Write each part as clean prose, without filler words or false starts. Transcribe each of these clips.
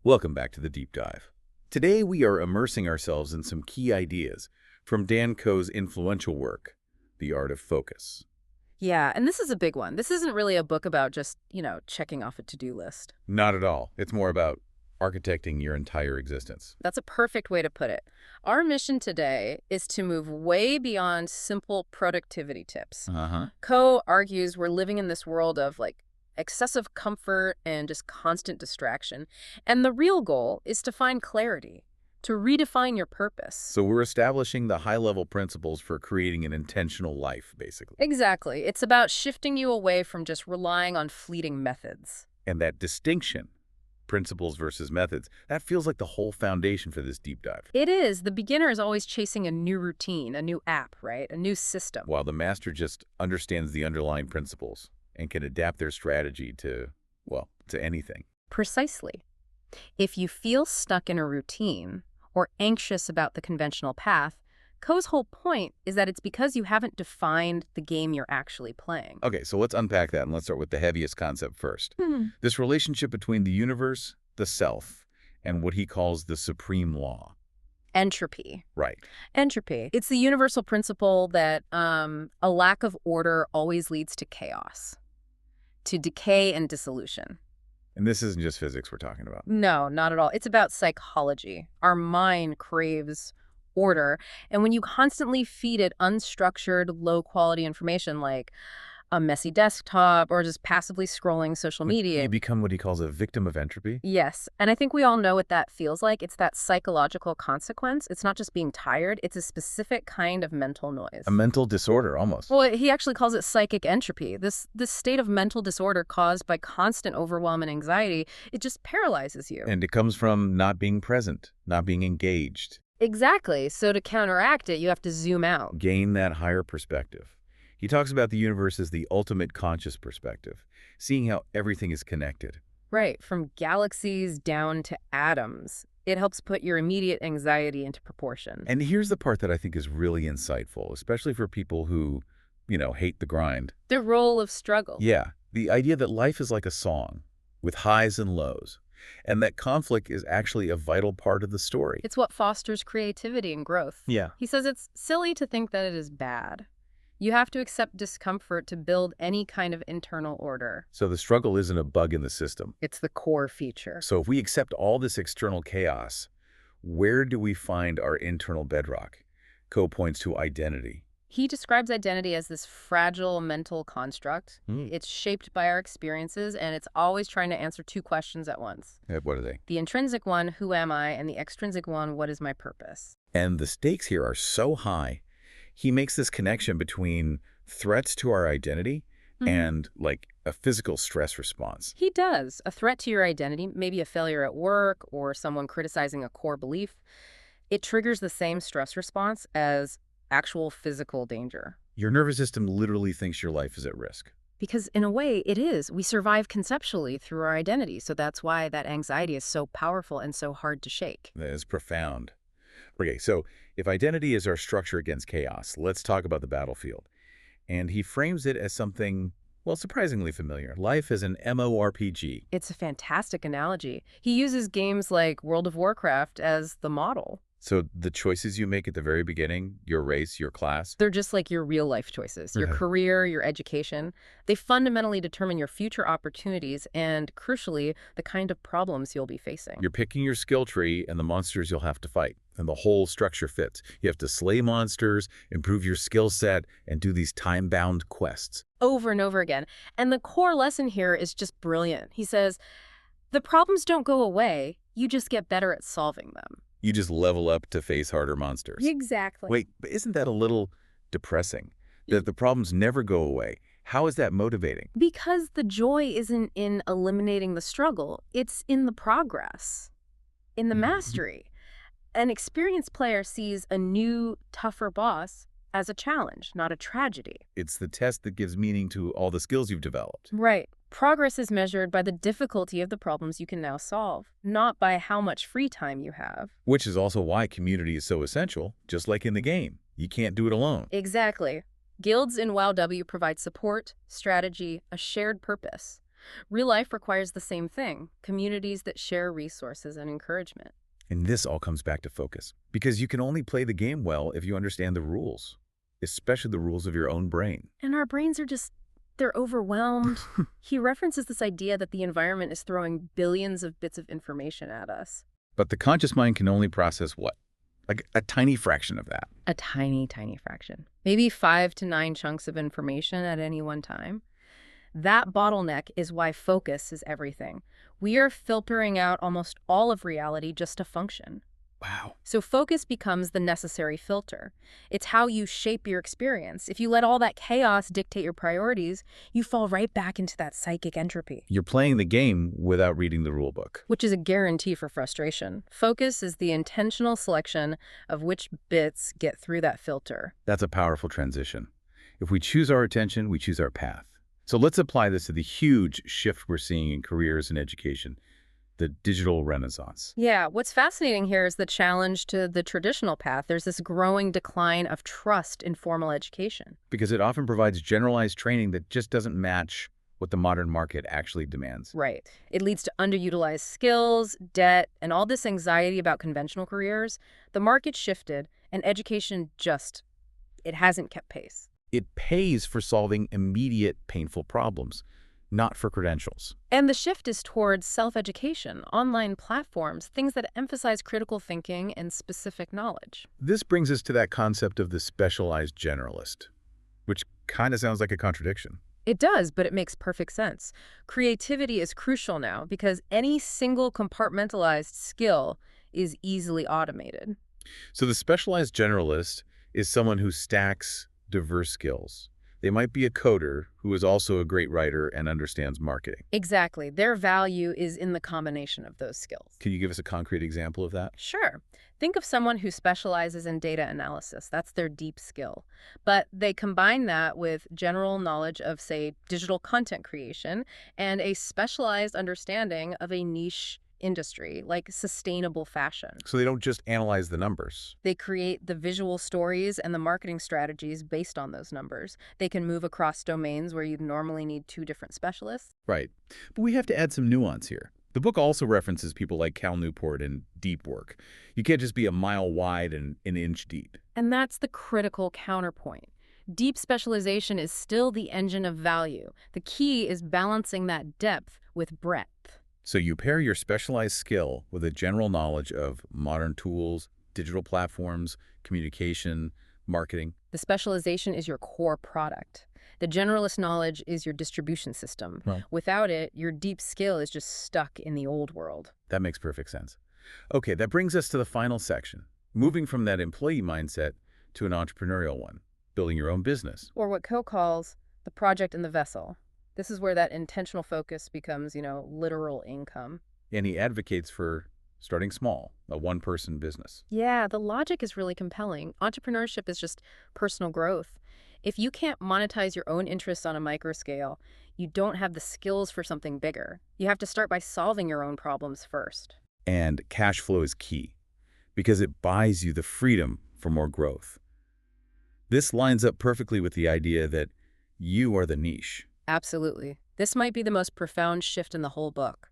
Welcome back to the Deep Dive. Today we are immersing ourselves in some key ideas from Dan Koe's influential work, The Art of Focus. Yeah, and this is a big one. This isn't really a book about just, checking off a to-do list. Not at all. It's more about architecting your entire existence. That's a perfect way to put it. Our mission today is to move way beyond simple productivity tips. Uh-huh. Koe argues we're living in this world of excessive comfort and just constant distraction. And the real goal is to find clarity, to redefine your purpose. So we're establishing the high-level principles for creating an intentional life, basically. Exactly. It's about shifting you away from just relying on fleeting methods. And that distinction, principles versus methods, that feels like the whole foundation for this deep dive. It is. The beginner is always chasing a new routine, a new app, right? A new system. While the master just understands the underlying principles and can adapt their strategy to anything. Precisely. If you feel stuck in a routine or anxious about the conventional path, Koe's whole point is that it's because you haven't defined the game you're actually playing. Okay, so let's unpack that and let's start with the heaviest concept first. Hmm. This relationship between the universe, the self, and what he calls the supreme law. Entropy. Right. Entropy. It's the universal principle that a lack of order always leads to chaos, to decay and dissolution. And this isn't just physics we're talking about. No, not at all. It's about psychology. Our mind craves order, and when you constantly feed it unstructured, low-quality information like a messy desktop or just passively scrolling social media. You become what he calls a victim of entropy? Yes, and I think we all know what that feels like. It's that psychological consequence. It's not just being tired. It's a specific kind of mental noise. A mental disorder, almost. Well, he actually calls it psychic entropy. This state of mental disorder caused by constant overwhelm and anxiety, it just paralyzes you. And it comes from not being present, not being engaged. Exactly. So to counteract it, you have to zoom out. Gain that higher perspective. He talks about the universe as the ultimate conscious perspective, seeing how everything is connected. Right, from galaxies down to atoms. It helps put your immediate anxiety into proportion. And here's the part that I think is really insightful, especially for people who, hate the grind. The role of struggle. Yeah, the idea that life is like a song with highs and lows, and that conflict is actually a vital part of the story. It's what fosters creativity and growth. Yeah. He says it's silly to think that it is bad. You have to accept discomfort to build any kind of internal order. So the struggle isn't a bug in the system. It's the core feature. So if we accept all this external chaos, where do we find our internal bedrock? Koe points to identity. He describes identity as this fragile mental construct. It's shaped by our experiences, and it's always trying to answer two questions at once. What are they? The intrinsic one, who am I? And the extrinsic one, what is my purpose? And the stakes here are so high. He makes this connection between threats to our identity and, a physical stress response. He does. A threat to your identity, maybe a failure at work or someone criticizing a core belief, it triggers the same stress response as actual physical danger. Your nervous system literally thinks your life is at risk. Because in a way, it is. We survive conceptually through our identity, so that's why that anxiety is so powerful and so hard to shake. That is profound. Okay, so if identity is our structure against chaos, let's talk about the battlefield. And he frames it as something, surprisingly familiar. Life as an MMORPG. It's a fantastic analogy. He uses games like World of Warcraft as the model. So the choices you make at the very beginning, your race, your class, They're just like your real life choices, your career, your education. They fundamentally determine your future opportunities and, crucially, the kind of problems you'll be facing. you're picking your skill tree and the monsters you'll have to fight. And the whole structure fits. You have to slay monsters, improve your skill set, and do these time-bound quests. Over and over again. And the core lesson here is just brilliant. He says, the problems don't go away, you just get better at solving them. You just level up to face harder monsters. Exactly. Wait, but isn't that a little depressing? That the problems never go away. How is that motivating? Because the joy isn't in eliminating the struggle, it's in the progress, in the mastery. An experienced player sees a new, tougher boss as a challenge, not a tragedy. It's the test that gives meaning to all the skills you've developed. Right. Progress is measured by the difficulty of the problems you can now solve, not by how much free time you have. Which is also why community is so essential, just like in the game. You can't do it alone. Exactly. Guilds in WoW provide support, strategy, a shared purpose. Real life requires the same thing, communities that share resources and encouragement. And this all comes back to focus, because you can only play the game well if you understand the rules, especially the rules of your own brain. And our brains are just, they're overwhelmed. He references this idea that the environment is throwing billions of bits of information at us. But the conscious mind can only process what? Like a tiny fraction of that. A tiny, tiny fraction. Maybe 5 to 9 chunks of information at any one time. That bottleneck is why focus is everything. We are filtering out almost all of reality just to function. Wow. So focus becomes the necessary filter. It's how you shape your experience. If you let all that chaos dictate your priorities, you fall right back into that psychic entropy, You're playing the game without reading the rule book. which is a guarantee for frustration. Focus is the intentional selection of which bits get through that filter. That's a powerful transition. If we choose our attention, we choose our path. So let's apply this to the huge shift we're seeing in careers and education, the digital renaissance. Yeah, what's fascinating here is the challenge to the traditional path. There's this growing decline of trust in formal education. Because it often provides generalized training that just doesn't match what the modern market actually demands. Right. It leads to underutilized skills, debt, and all this anxiety about conventional careers. The market shifted, and education just, it hasn't kept pace. It pays for solving immediate painful problems, not for credentials. And the shift is towards self-education, online platforms, things that emphasize critical thinking and specific knowledge. This brings us to that concept of the specialized generalist, which kind of sounds like a contradiction. It does, but it makes perfect sense. Creativity is crucial now because any single compartmentalized skill is easily automated. So the specialized generalist is someone who stacks diverse skills. They might be a coder who is also a great writer and understands marketing. Exactly. Their value is in the combination of those skills. Can you give us a concrete example of that? Sure. Think of someone who specializes in data analysis. That's their deep skill. But they combine that with general knowledge of, say, digital content creation and a specialized understanding of a niche industry, like sustainable fashion. So they don't just analyze the numbers. They create the visual stories and the marketing strategies based on those numbers. They can move across domains where you'd normally need 2 different specialists. Right. But we have to add some nuance here. The book also references people like Cal Newport and deep work. You can't just be a mile wide and an inch deep. And that's the critical counterpoint. Deep specialization is still the engine of value. The key is balancing that depth with breadth. So you pair your specialized skill with a general knowledge of modern tools, digital platforms, communication, marketing. The specialization is your core product. The generalist knowledge is your distribution system. Right. Without it, your deep skill is just stuck in the old world. That makes perfect sense. Okay, that brings us to the final section, moving from that employee mindset to an entrepreneurial one, building your own business. Or what Koe calls the project and the vessel. This is where that intentional focus becomes, literal income. And he advocates for starting small, a one-person business. Yeah, the logic is really compelling. Entrepreneurship is just personal growth. If you can't monetize your own interests on a micro scale, you don't have the skills for something bigger. You have to start by solving your own problems first. And cash flow is key because it buys you the freedom for more growth. This lines up perfectly with the idea that you are the niche. Absolutely. This might be the most profound shift in the whole book.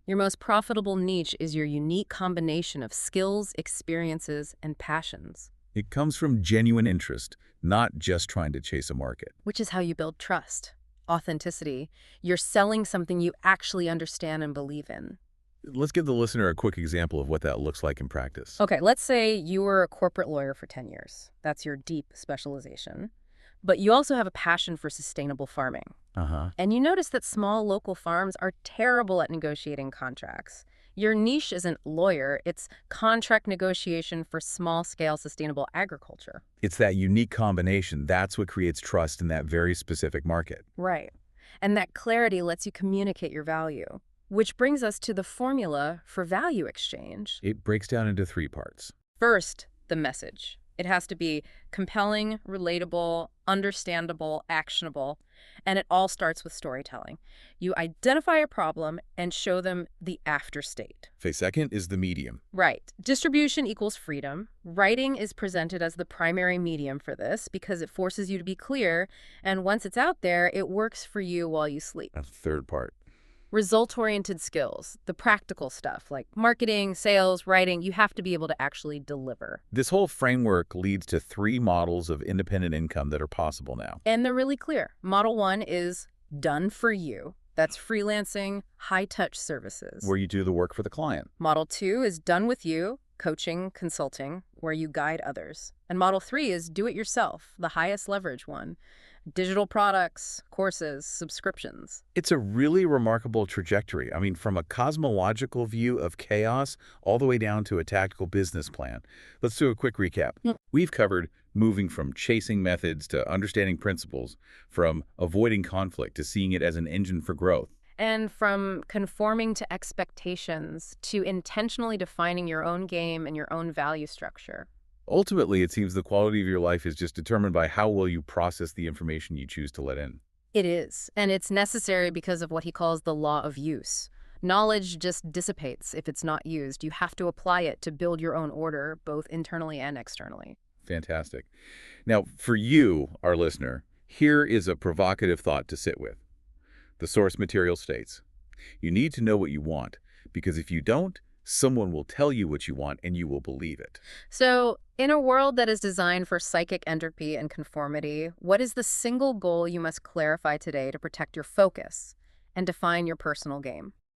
Your most profitable niche is your unique combination of skills, experiences, and passions. It comes from genuine interest, not just trying to chase a market. Which is how you build trust, authenticity. You're selling something you actually understand and believe in. Let's give the listener a quick example of what that looks like in practice. Okay, let's say you were a corporate lawyer for 10 years. That's your deep specialization. But you also have a passion for sustainable farming. And you notice that small local farms are terrible at negotiating contracts. Your niche isn't lawyer, it's contract negotiation for small-scale sustainable agriculture. It's that unique combination. That's what creates trust in that very specific market. Right. And that clarity lets you communicate your value, which brings us to the formula for value exchange. It breaks down into 3 parts. First, the message. It has to be compelling, relatable, understandable, actionable, and it all starts with storytelling. You identify a problem and show them the after state. Phase second is the medium. Right. Distribution equals freedom. Writing is presented as the primary medium for this because it forces you to be clear, and once it's out there, it works for you while you sleep. A third part. Result-oriented skills, the practical stuff like marketing, sales, writing, you have to be able to actually deliver. This whole framework leads to 3 models of independent income that are possible now. And they're really clear. Model 1 is done for you. That's freelancing, high-touch services. Where you do the work for the client. Model 2 is done with you, coaching, consulting, where you guide others. And Model 3 is do it yourself, the highest leverage one. Digital products, courses, subscriptions. It's a really remarkable trajectory. I mean, from a cosmological view of chaos all the way down to a tactical business plan. Let's do a quick recap. We've covered moving from chasing methods to understanding principles, from avoiding conflict to seeing it as an engine for growth. And from conforming to expectations to intentionally defining your own game and your own value structure. Ultimately, it seems the quality of your life is just determined by how well you process the information you choose to let in. It is, and it's necessary because of what he calls the law of use. Knowledge just dissipates if it's not used. You have to apply it to build your own order, both internally and externally. Fantastic. Now, for you, our listener, here is a provocative thought to sit with. The source material states, you need to know what you want, because if you don't, someone will tell you what you want and you will believe it. So, in a world that is designed for psychic entropy and conformity, what is the single goal you must clarify today to protect your focus and define your personal game?